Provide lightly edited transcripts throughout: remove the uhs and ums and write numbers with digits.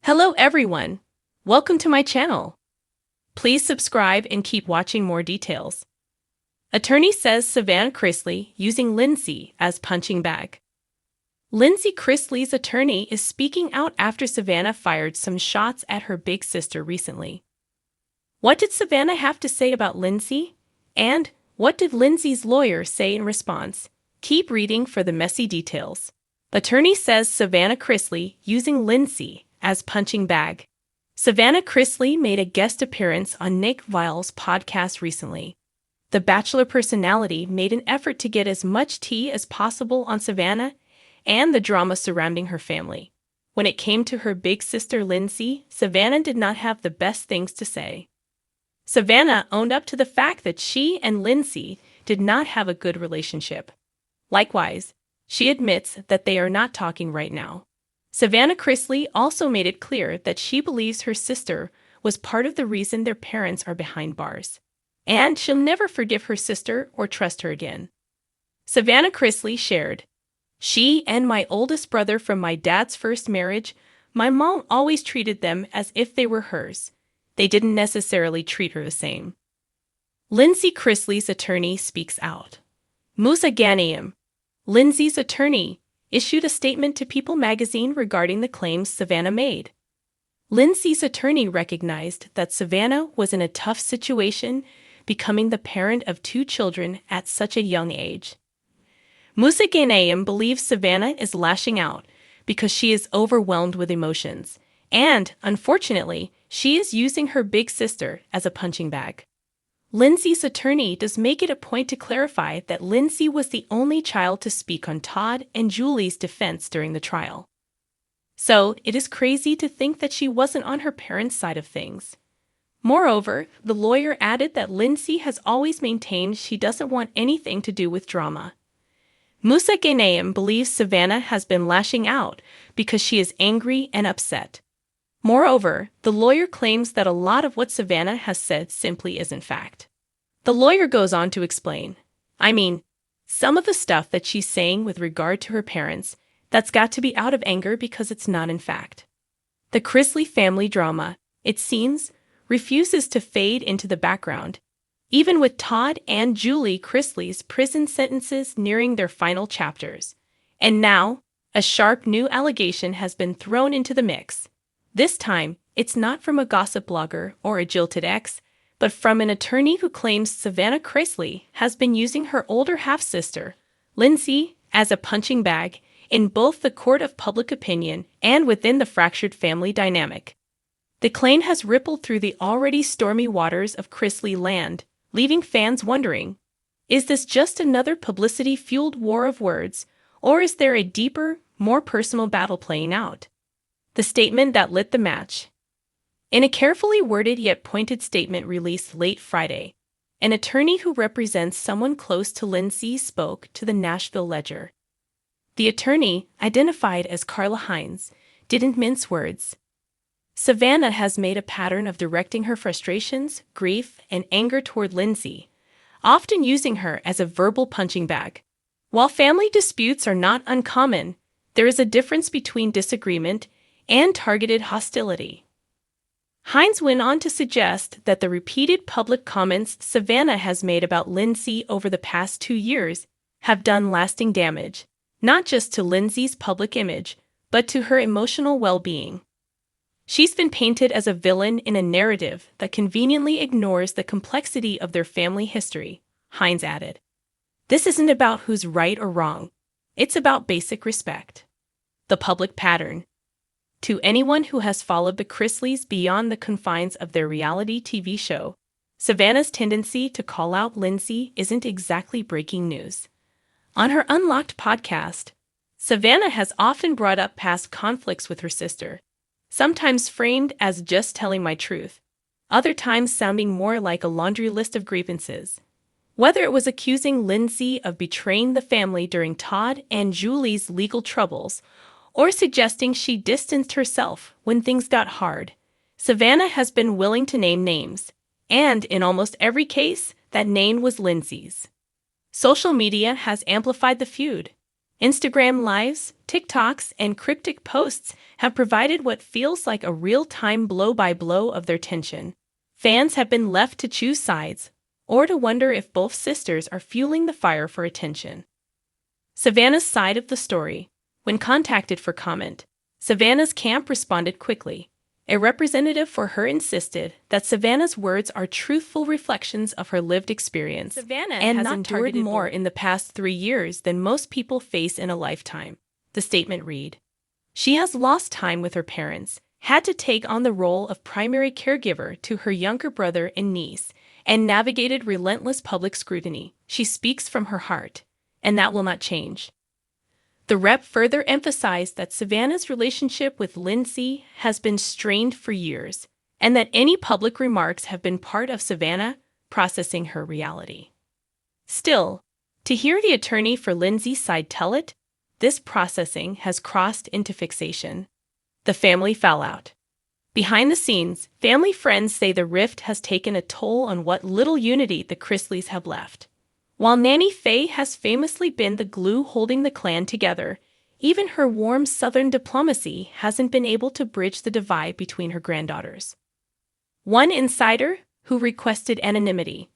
Hello everyone! Welcome to my channel. Please subscribe and keep watching more details. Attorney says Savannah Chrisley using Lindsie as punching bag. Lindsie, Chrisley's attorney, is speaking out after Savannah fired some shots at her big sister recently. What did Savannah have to say about Lindsie? And what did Lindsie's lawyer say in response? Keep reading for the messy details. Attorney says Savannah Chrisley using Lindsie as punching bag. Savannah Chrisley made a guest appearance on Nick Viall's podcast recently. The Bachelor personality made an effort to get as much tea as possible on Savannah and the drama surrounding her family. When it came to her big sister Lindsie, Savannah did not have the best things to say. Savannah owned up to the fact that she and Lindsie did not have a good relationship. Likewise, she admits that they are not talking right now. Savannah Chrisley also made it clear that she believes her sister was part of the reason their parents are behind bars, and she'll never forgive her sister or trust her again. Savannah Chrisley shared, "She and my oldest brother from my dad's first marriage, my mom always treated them as if they were hers. They didn't necessarily treat her the same." Lindsie, Chrisley's attorney, speaks out. Musa Ghanayem, Lindsie's attorney, issued a statement to People magazine regarding the claims Savannah made. Lindsie's attorney recognized that Savannah was in a tough situation, becoming the parent of 2 children at such a young age. Musa Ghanayem believes Savannah is lashing out because she is overwhelmed with emotions, and, unfortunately, she is using her big sister as a punching bag. Lindsie's attorney does make it a point to clarify that Lindsie was the only child to speak on Todd and Julie's defense during the trial. So, it is crazy to think that she wasn't on her parents' side of things. Moreover, the lawyer added that Lindsie has always maintained she doesn't want anything to do with drama. Musa Ghanayem believes Savannah has been lashing out because she is angry and upset. Moreover, the lawyer claims that a lot of what Savannah has said simply isn't fact. The lawyer goes on to explain, some of the stuff that she's saying with regard to her parents, that's got to be out of anger because it's not in fact. The Chrisley family drama, it seems, refuses to fade into the background, even with Todd and Julie Chrisley's prison sentences nearing their final chapters. And now, a sharp new allegation has been thrown into the mix. This time, it's not from a gossip blogger or a jilted ex, but from an attorney who claims Savannah Chrisley has been using her older half-sister, Lindsie, as a punching bag in both the court of public opinion and within the fractured family dynamic. The claim has rippled through the already stormy waters of Chrisley land, leaving fans wondering, is this just another publicity-fueled war of words, or is there a deeper, more personal battle playing out? The statement that lit the match. In a carefully worded yet pointed statement released late Friday, an attorney who represents someone close to Lindsie spoke to the Nashville Ledger. The attorney, identified as Carla Hines, didn't mince words. Savannah has made a pattern of directing her frustrations, grief, and anger toward Lindsie, often using her as a verbal punching bag. While family disputes are not uncommon, there is a difference between disagreement and targeted hostility. Hines went on to suggest that the repeated public comments Savannah has made about Lindsie over the past 2 years have done lasting damage, not just to Lindsie's public image, but to her emotional well-being. She's been painted as a villain in a narrative that conveniently ignores the complexity of their family history, Hines added. This isn't about who's right or wrong. It's about basic respect. The public pattern. To anyone who has followed the Chrisleys beyond the confines of their reality TV show, Savannah's tendency to call out Lindsie isn't exactly breaking news. On her Unlocked podcast, Savannah has often brought up past conflicts with her sister, sometimes framed as just telling my truth, other times sounding more like a laundry list of grievances. Whether it was accusing Lindsie of betraying the family during Todd and Julie's legal troubles, or suggesting she distanced herself when things got hard, Savannah has been willing to name names, and in almost every case, that name was Lindsie's. Social media has amplified the feud. Instagram Lives, TikToks, and cryptic posts have provided what feels like a real-time blow-by-blow of their tension. Fans have been left to choose sides, or to wonder if both sisters are fueling the fire for attention. Savannah's side of the story. When contacted for comment, Savannah's camp responded quickly. A representative for her insisted that Savannah's words are truthful reflections of her lived experience Savannah and has not endured targeted more more in the past 3 years than most people face in a lifetime. The statement read, "She has lost time with her parents, had to take on the role of primary caregiver to her younger brother and niece, and navigated relentless public scrutiny. She speaks from her heart, and that will not change." The rep further emphasized that Savannah's relationship with Lindsie has been strained for years, and that any public remarks have been part of Savannah processing her reality. Still, to hear the attorney for Lindsie's side tell it, this processing has crossed into fixation. The family fallout. Behind the scenes, family friends say the rift has taken a toll on what little unity the Chrisleys have left. While Nanny Faye has famously been the glue holding the clan together, even her warm Southern diplomacy hasn't been able to bridge the divide between her granddaughters. One insider, who requested anonymity,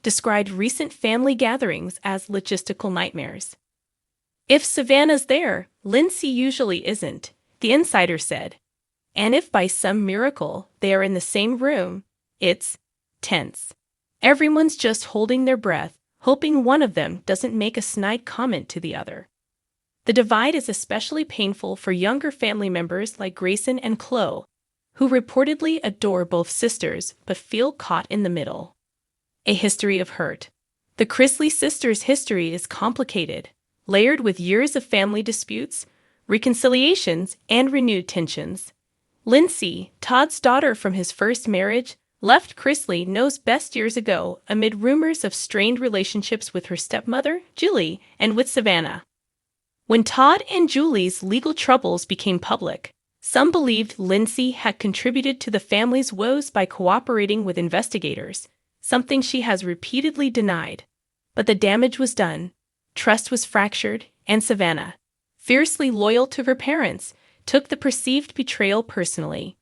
described recent family gatherings as logistical nightmares. "If Savannah's there, Lindsie usually isn't," the insider said. "And if by some miracle they are in the same room, it's tense. Everyone's just holding their breath, hoping one of them doesn't make a snide comment to the other." The divide is especially painful for younger family members like Grayson and Chloe, who reportedly adore both sisters but feel caught in the middle. A history of hurt. The Chrisley sisters' history is complicated, layered with years of family disputes, reconciliations, and renewed tensions. Lindsie, Todd's daughter from his first marriage, left Chrisley knows best years ago amid rumors of strained relationships with her stepmother, Julie, and with Savannah. When Todd and Julie's legal troubles became public, some believed Lindsie had contributed to the family's woes by cooperating with investigators, something she has repeatedly denied. But the damage was done, trust was fractured, and Savannah, fiercely loyal to her parents, took the perceived betrayal personally.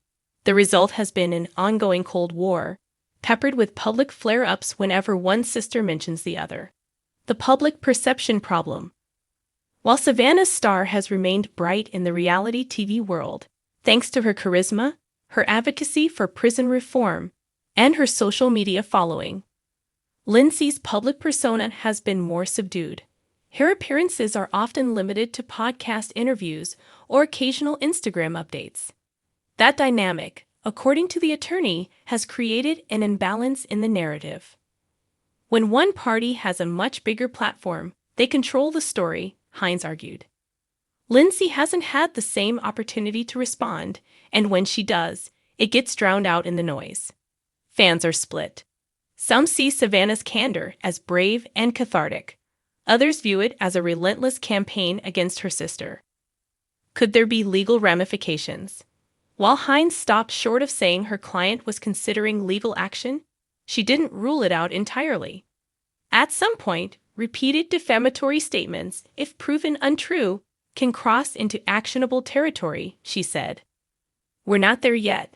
The result has been an ongoing Cold War, peppered with public flare-ups whenever one sister mentions the other. The public perception problem. While Savannah's star has remained bright in the reality TV world, thanks to her charisma, her advocacy for prison reform, and her social media following, Lindsie's public persona has been more subdued. Her appearances are often limited to podcast interviews or occasional Instagram updates. That dynamic, according to the attorney, has created an imbalance in the narrative. When one party has a much bigger platform, they control the story, Hines argued. Lindsie hasn't had the same opportunity to respond, and when she does, it gets drowned out in the noise. Fans are split. Some see Savannah's candor as brave and cathartic. Others view it as a relentless campaign against her sister. Could there be legal ramifications? While Hines stopped short of saying her client was considering legal action, she didn't rule it out entirely. At some point, repeated defamatory statements, if proven untrue, can cross into actionable territory, she said. "We're not there yet,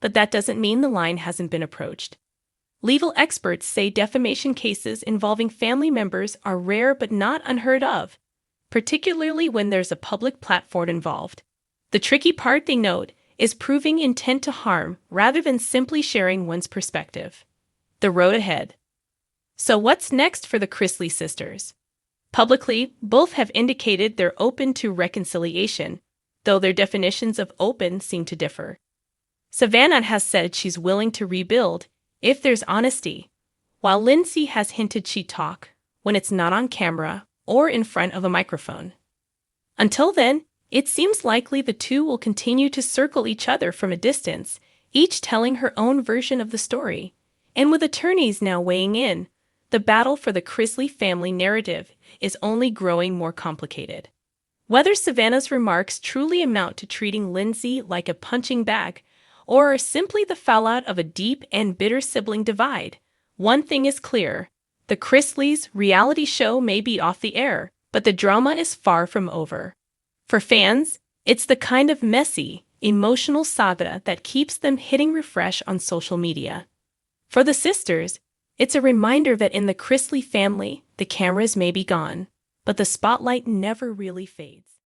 but that doesn't mean the line hasn't been approached." Legal experts say defamation cases involving family members are rare but not unheard of, particularly when there's a public platform involved. The tricky part, they note, is proving intent to harm rather than simply sharing one's perspective. The road ahead. So what's next for the Chrisley sisters? Publicly, both have indicated they're open to reconciliation, though their definitions of open seem to differ. Savannah has said she's willing to rebuild if there's honesty, while Lindsie has hinted she'd talk when it's not on camera or in front of a microphone. Until then, it seems likely the two will continue to circle each other from a distance, each telling her own version of the story. And with attorneys now weighing in, the battle for the Chrisley family narrative is only growing more complicated. Whether Savannah's remarks truly amount to treating Lindsie like a punching bag, or are simply the fallout of a deep and bitter sibling divide, one thing is clear: the Chrisleys' reality show may be off the air, But the drama is far from over. For fans, it's the kind of messy, emotional saga that keeps them hitting refresh on social media. For the sisters, it's a reminder that in the Chrisley family, the cameras may be gone, but the spotlight never really fades.